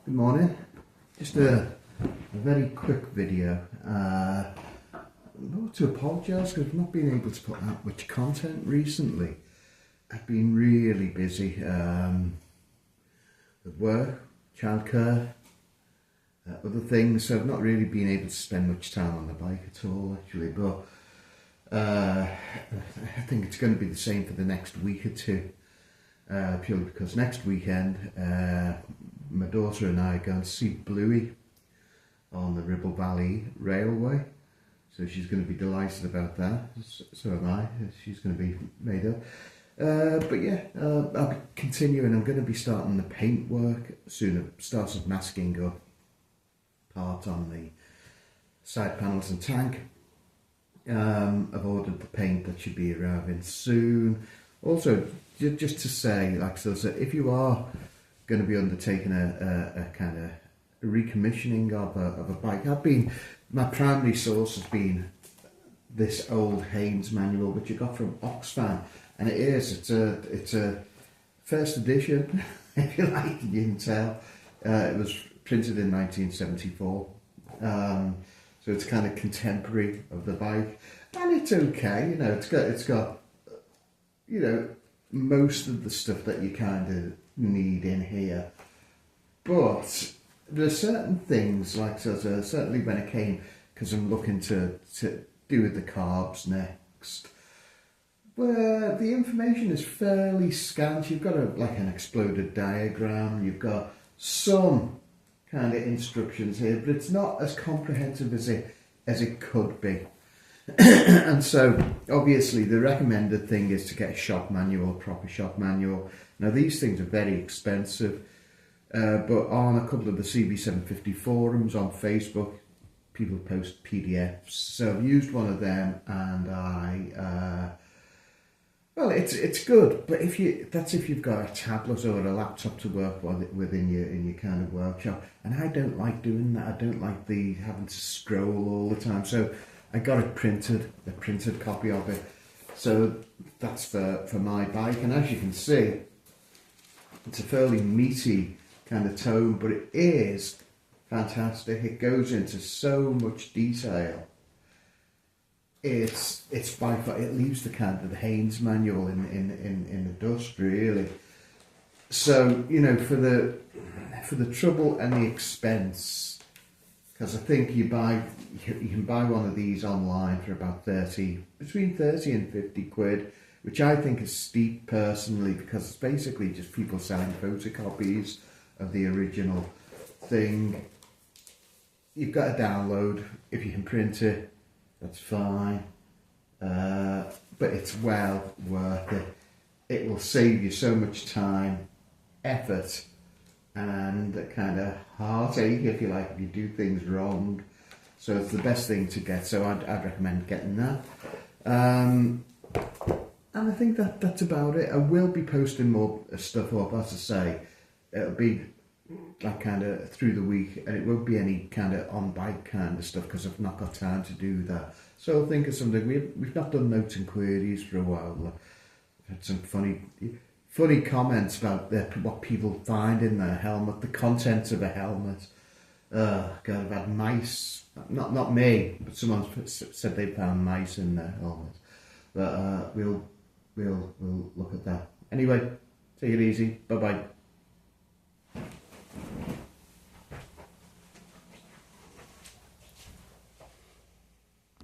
Good morning. Just a very quick video. I want to apologise because I've not been able to put out much content recently. I've been really busy with work, childcare, other things, so I've not really been able to spend much time on the bike at all actually, but I think it's going to be the same for the next week or two, purely because next weekend my daughter and I are going to see Bluey on the Ribble Valley Railway, so she's going to be delighted about that. So am I. She's going to be made up. But yeah, I'll be continuing. I'm going to be starting the paint work soon. I've started masking up part on the side panels and tank. I've ordered the paint that should be arriving soon. Also, just to say, like so, if you are going to be undertaking a kind of recommissioning of a bike, my primary source has been this old Haynes manual which I got from Oxfam, and it's a first edition, if you like, you can tell. It was printed in 1974, so it's kind of contemporary of the bike, and it's okay, you know. It's got you know, most of the stuff that you kind of need in here, but there are certain things, like certainly when it came, because I'm looking to do with the carbs next, where the information is fairly scant. You've got like an exploded diagram, you've got some kind of instructions here, but it's not as comprehensive as it could be. And so obviously the recommended thing is to get a shop manual, a proper shop manual. Now these things are very expensive, but on a couple of the CB750 forums on Facebook, people post PDFs. So I've used one of them, and well, it's good. But if you've got a tablet or a laptop to work with in your kind of workshop, and I don't like doing that. I don't like having to scroll all the time. So I got a printed copy of it. So that's for my bike, and as you can see, it's a fairly meaty kind of tome, but it is fantastic. It goes into so much detail. It's by far, it leaves the kind of the Haynes manual in the dust, really. So, you know, for the trouble and the expense, because I think you can buy one of these online for about between 30 and 50 quid, which I think is steep personally, because it's basically just people selling photocopies of the original thing. You've got to download. If you can print it, that's fine. But it's well worth it. It will save you so much time, effort, and a kind of heartache, if you like, if you do things wrong. So it's the best thing to get. So I'd recommend getting that. And I think that's about it. I will be posting more stuff up, as I say. It'll be like kind of through the week, and it won't be any kind of on bike kind of stuff because I've not got time to do that. So I'll think of something. We've not done notes and queries for a while. I've had some funny comments about what people find in their helmet, the contents of a helmet. God, I've had mice. Not me, but someone said they found mice in their helmet. But we'll look at that. Anyway, take it easy. Bye bye.